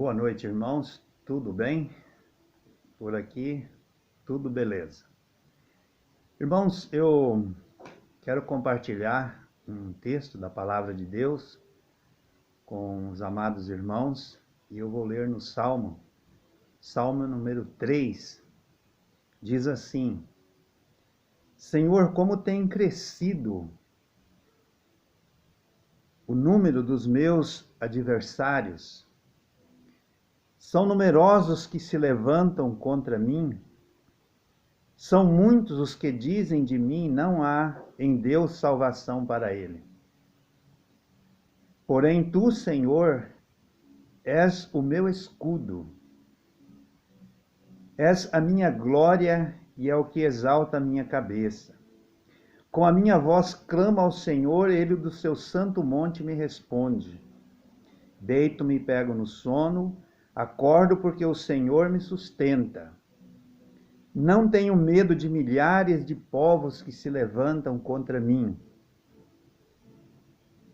Boa noite, irmãos. Tudo bem? Por aqui, tudo beleza. Irmãos, eu quero compartilhar um texto da Palavra de Deus com os amados irmãos e eu vou ler no Salmo número 3. Diz assim: Senhor, como tem crescido o número dos meus adversários. São numerosos que se levantam contra mim. São muitos os que dizem de mim, não há em Deus salvação para ele. Porém, tu, Senhor, és o meu escudo. És a minha glória e é o que exalta a minha cabeça. Com a minha voz clamo ao Senhor, ele do seu santo monte me responde. Deito-me e pego no sono, acordo porque o Senhor me sustenta. Não tenho medo de milhares de povos que se levantam contra mim,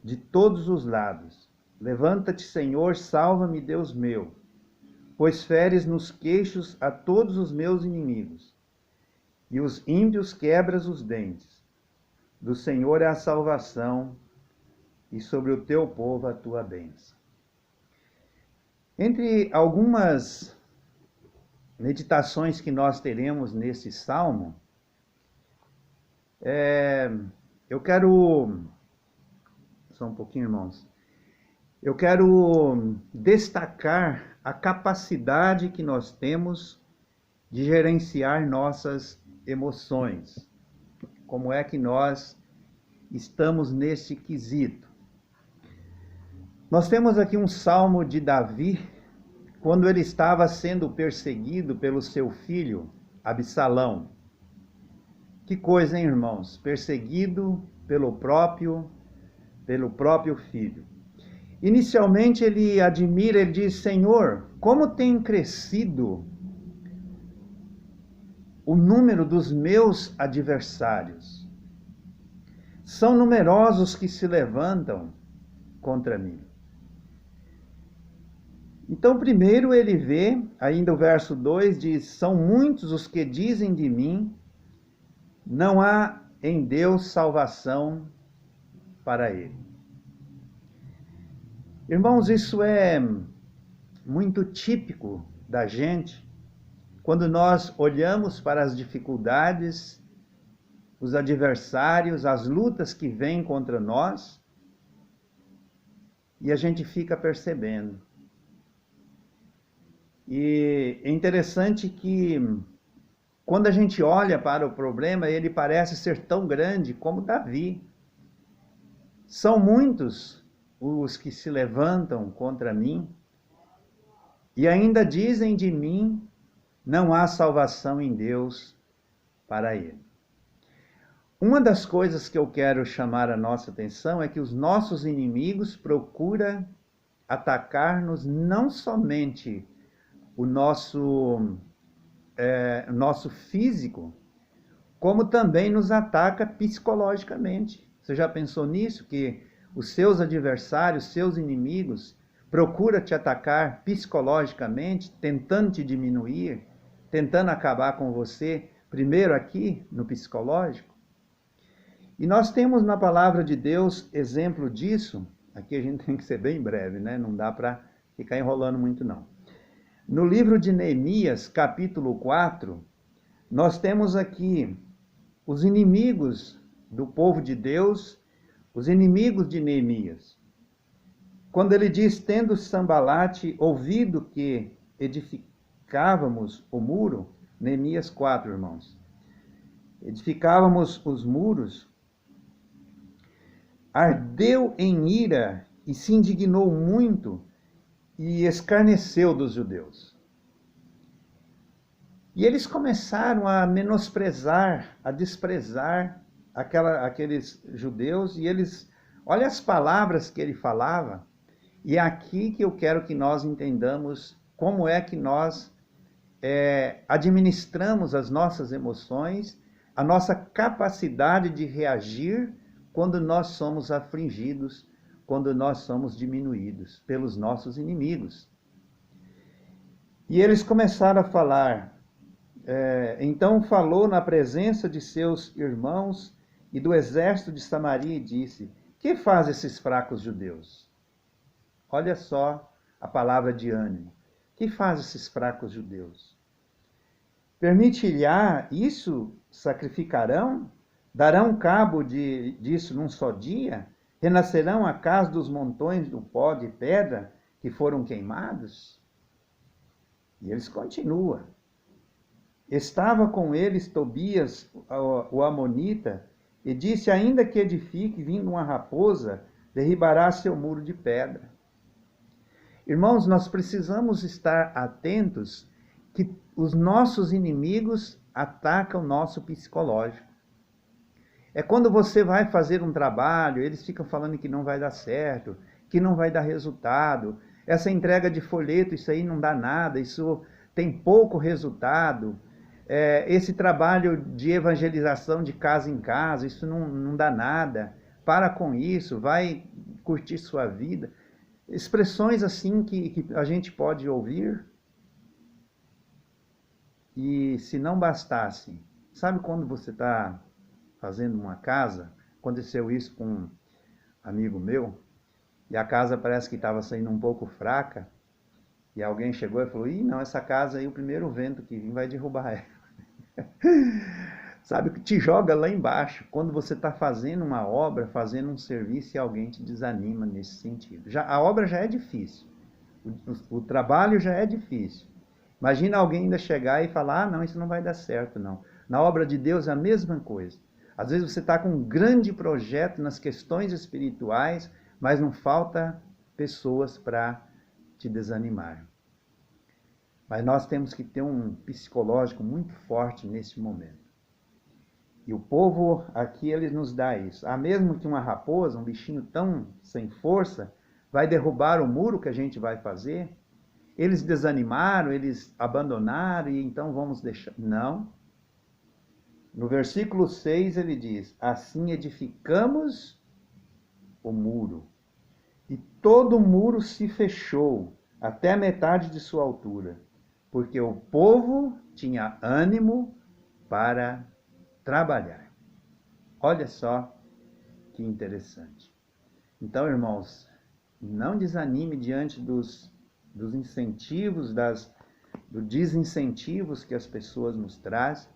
de todos os lados. Levanta-te, Senhor, salva-me, Deus meu, pois feres nos queixos a todos os meus inimigos, e os ímpios quebras os dentes. Do Senhor é a salvação, e sobre o teu povo a tua bênção. Entre algumas meditações que nós teremos nesse salmo, eu quero, só um pouquinho, irmãos, eu quero destacar a capacidade que nós temos de gerenciar nossas emoções. Como é que nós estamos nesse quesito? Nós temos aqui um salmo de Davi, quando ele estava sendo perseguido pelo seu filho, Absalão. Que coisa, hein, irmãos? Perseguido pelo próprio filho. Inicialmente ele admira, ele diz: Senhor, como tem crescido o número dos meus adversários. São numerosos que se levantam contra mim. Então, primeiro ele vê, ainda o verso 2 diz: são muitos os que dizem de mim, não há em Deus salvação para ele. Irmãos, isso é muito típico da gente, quando nós olhamos para as dificuldades, os adversários, as lutas que vêm contra nós, e a gente fica percebendo. E é interessante que, quando a gente olha para o problema, ele parece ser tão grande como Davi. São muitos os que se levantam contra mim, e ainda dizem de mim, não há salvação em Deus para ele. Uma das coisas que eu quero chamar a nossa atenção é que os nossos inimigos procuram atacar-nos não somente o nosso físico, como também nos ataca psicologicamente. Você já pensou nisso? Que os seus adversários, seus inimigos, procuram te atacar psicologicamente, tentando te diminuir, tentando acabar com você, primeiro aqui no psicológico? E nós temos na palavra de Deus exemplo disso. Aqui a gente tem que ser bem breve, né? Não dá para ficar enrolando muito não. No livro de Neemias, capítulo 4, nós temos aqui os inimigos do povo de Deus, os inimigos de Neemias. Quando ele diz: tendo Sambalate ouvido que edificávamos o muro, Neemias 4, irmãos, edificávamos os muros, ardeu em ira e se indignou muito, e escarneceu dos judeus. E eles começaram a menosprezar, a desprezar aqueles judeus, e eles, olha as palavras que ele falava, e é aqui que eu quero que nós entendamos como é que nós administramos as nossas emoções, a nossa capacidade de reagir quando nós somos afligidos, quando nós somos diminuídos pelos nossos inimigos. E eles começaram a falar. Então falou na presença de seus irmãos e do exército de Samaria e disse: Que faz esses fracos judeus? Olha só a palavra de ânimo. Que faz esses fracos judeus? Permitir-lhe isso? Sacrificarão? Darão cabo disso num só dia? Renascerão acaso dos montões do pó de pedra que foram queimados? E eles continuam. Estava com eles Tobias, o amonita, e disse: Ainda que edifique, vindo uma raposa, derribará seu muro de pedra. Irmãos, nós precisamos estar atentos que os nossos inimigos atacam o nosso psicológico. É quando você vai fazer um trabalho, eles ficam falando que não vai dar certo, que não vai dar resultado. Essa entrega de folheto, isso aí não dá nada, isso tem pouco resultado. Esse trabalho de evangelização de casa em casa, isso não dá nada. Para com isso, vai curtir sua vida. Expressões assim que a gente pode ouvir. E se não bastasse, sabe quando você está fazendo uma casa? Aconteceu isso com um amigo meu, e a casa parece que estava saindo um pouco fraca, e alguém chegou e falou: Ih, não, essa casa aí, o primeiro vento que vir vai derrubar ela. Sabe, que te joga lá embaixo, quando você está fazendo uma obra, fazendo um serviço e alguém te desanima nesse sentido. A obra já é difícil, o trabalho já é difícil. Imagina alguém ainda chegar e falar: Ah, não, isso não vai dar certo, não. Na obra de Deus é a mesma coisa. Às vezes você está com um grande projeto nas questões espirituais, mas não falta pessoas para te desanimar. Mas nós temos que ter um psicológico muito forte nesse momento. E o povo aqui, ele nos dá isso. Mesmo que uma raposa, um bichinho tão sem força, vai derrubar o muro que a gente vai fazer, eles desanimaram, eles abandonaram e então vamos deixar. Não. No versículo 6 ele diz: Assim edificamos o muro. E todo o muro se fechou até a metade de sua altura, porque o povo tinha ânimo para trabalhar. Olha só que interessante. Então, irmãos, não desanime diante dos incentivos, dos desincentivos que as pessoas nos trazem.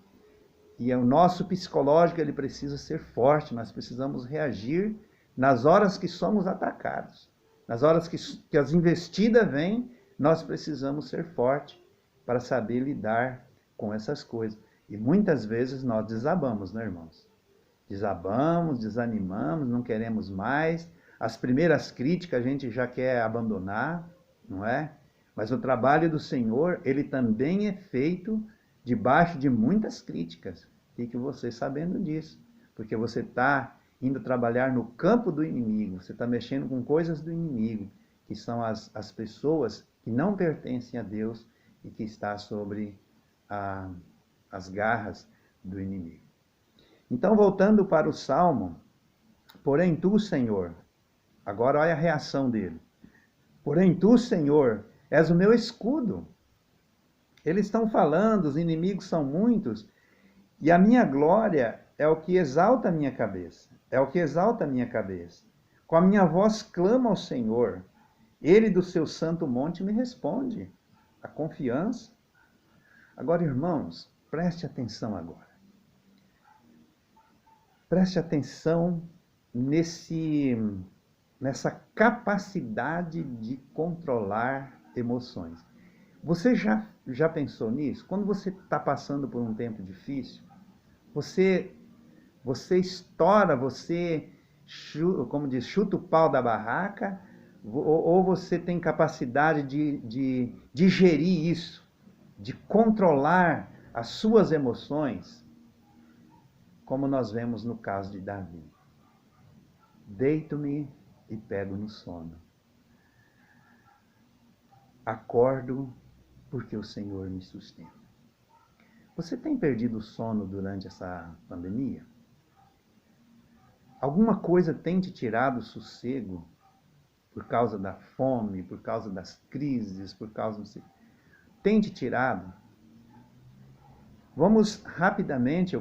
E o nosso psicológico, ele precisa ser forte. Nós precisamos reagir nas horas que somos atacados. Nas horas que as investidas vêm, nós precisamos ser fortes para saber lidar com essas coisas. E muitas vezes nós desabamos, né, irmãos? Desabamos, desanimamos, não queremos mais. As primeiras críticas a gente já quer abandonar, não é? Mas o trabalho do Senhor, ele também é feito debaixo de muitas críticas. Fique você sabendo disso. Porque você está indo trabalhar no campo do inimigo, você está mexendo com coisas do inimigo, que são as pessoas que não pertencem a Deus e que está sobre as garras do inimigo. Então, voltando para o Salmo, porém tu, Senhor, agora olha a reação dele. Porém tu, Senhor, és o meu escudo. Eles estão falando, os inimigos são muitos, e a minha glória é o que exalta a minha cabeça. É o que exalta a minha cabeça. Com a minha voz clamo ao Senhor. Ele do seu santo monte me responde. A confiança. Agora, irmãos, preste atenção agora. Preste atenção nessa capacidade de controlar emoções. Você já pensou nisso? Quando você está passando por um tempo difícil, você estoura, como diz, chuta o pau da barraca, ou você tem capacidade de digerir isso, de controlar as suas emoções, como nós vemos no caso de Davi. Deito-me e pego no sono. Acordo porque o Senhor me sustenta. Você tem perdido o sono durante essa pandemia? Alguma coisa tem te tirado o sossego por causa da fome, por causa das crises, por causa tem te tirado? Vamos rapidamente,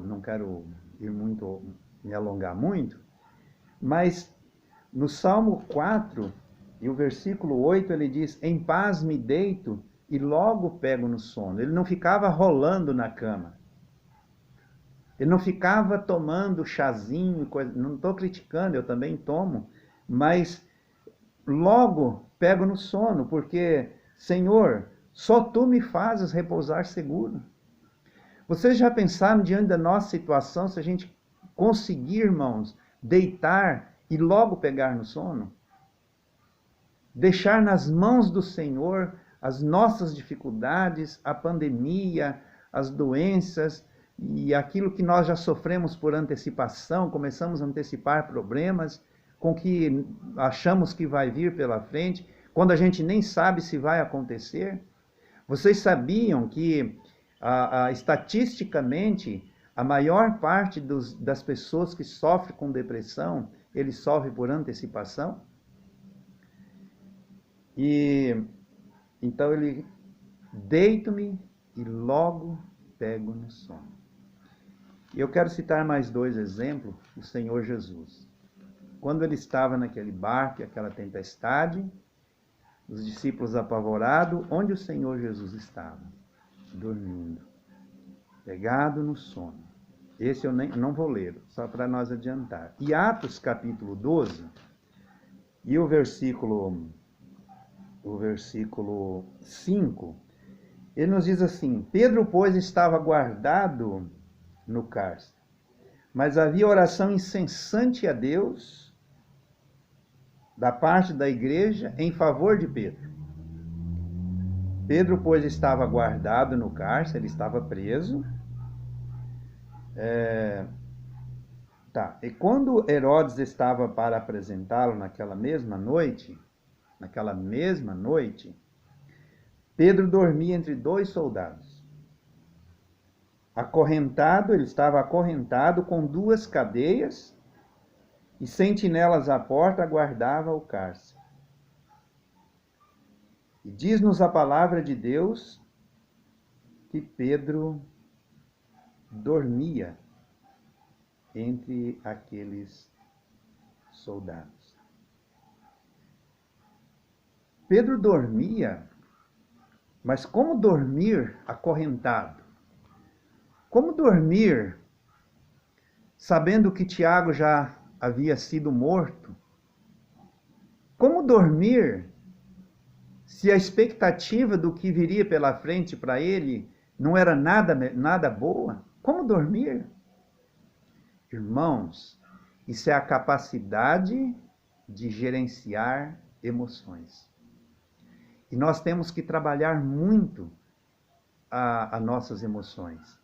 não quero me alongar muito, mas no Salmo 4 e o versículo 8 ele diz: em paz me deito e logo pego no sono. Ele não ficava rolando na cama. Ele não ficava tomando chazinho, coisa. Não estou criticando, eu também tomo, mas logo pego no sono, porque, Senhor, só Tu me fazes repousar seguro. Vocês já pensaram diante da nossa situação, se a gente conseguir, irmãos, deitar e logo pegar no sono? Deixar nas mãos do Senhor as nossas dificuldades, a pandemia, as doenças e aquilo que nós já sofremos por antecipação, começamos a antecipar problemas com que achamos que vai vir pela frente, quando a gente nem sabe se vai acontecer. Vocês sabiam que estatisticamente a maior parte das pessoas que sofrem com depressão, eles sofrem por antecipação? E então ele deito-me e logo pego no sono. E eu quero citar mais 2 exemplos do Senhor Jesus. Quando ele estava naquele barco, aquela tempestade, os discípulos apavorados, onde o Senhor Jesus estava? Dormindo, pegado no sono. Esse eu não vou ler, só para nós adiantar. E Atos capítulo 12, e o versículo 5, ele nos diz assim: Pedro, pois, estava guardado no cárcere, mas havia oração incessante a Deus da parte da igreja em favor de Pedro. Pedro, pois, estava guardado no cárcere, ele estava preso. E quando Herodes estava para apresentá-lo naquela mesma noite, Pedro dormia entre 2 soldados. Ele estava acorrentado com 2 cadeias e sentinelas à porta guardava o cárcere. E diz-nos a palavra de Deus que Pedro dormia entre aqueles soldados. Pedro dormia, mas como dormir acorrentado? Como dormir sabendo que Tiago já havia sido morto? Como dormir se a expectativa do que viria pela frente para ele não era nada boa? Como dormir? Irmãos, isso é a capacidade de gerenciar emoções. E nós temos que trabalhar muito as nossas emoções.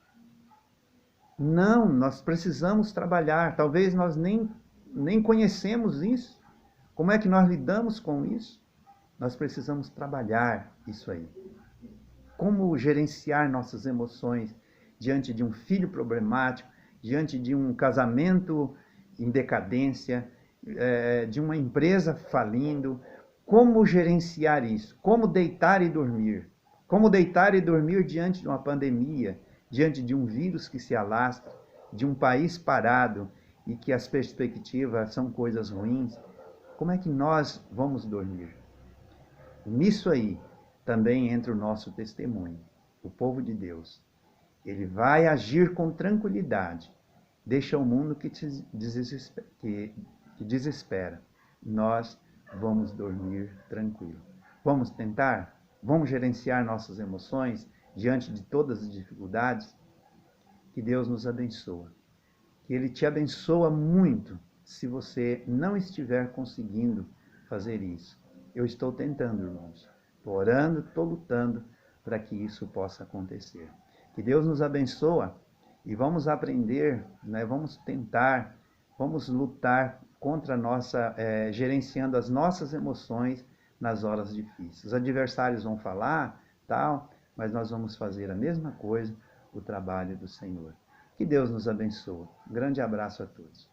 Não, nós precisamos trabalhar. Talvez nós nem conhecemos isso. Como é que nós lidamos com isso? Nós precisamos trabalhar isso aí. Como gerenciar nossas emoções diante de um filho problemático, diante de um casamento em decadência, de uma empresa falindo. Como gerenciar isso? Como deitar e dormir? Como deitar e dormir diante de uma pandemia, diante de um vírus que se alastra, de um país parado e que as perspectivas são coisas ruins? Como é que nós vamos dormir? Nisso aí também entra o nosso testemunho. O povo de Deus, ele vai agir com tranquilidade. Deixa o mundo que desespera. Nós vamos dormir tranquilo. Vamos tentar? Vamos gerenciar nossas emoções diante de todas as dificuldades? Que Deus nos abençoe. Que Ele te abençoa muito se você não estiver conseguindo fazer isso. Eu estou tentando, irmãos. Estou orando, estou lutando para que isso possa acontecer. Que Deus nos abençoe e vamos aprender, vamos tentar, vamos lutar contra gerenciando as nossas emoções nas horas difíceis. Os adversários vão falar, mas nós vamos fazer a mesma coisa, o trabalho do Senhor. Que Deus nos abençoe. Um grande abraço a todos.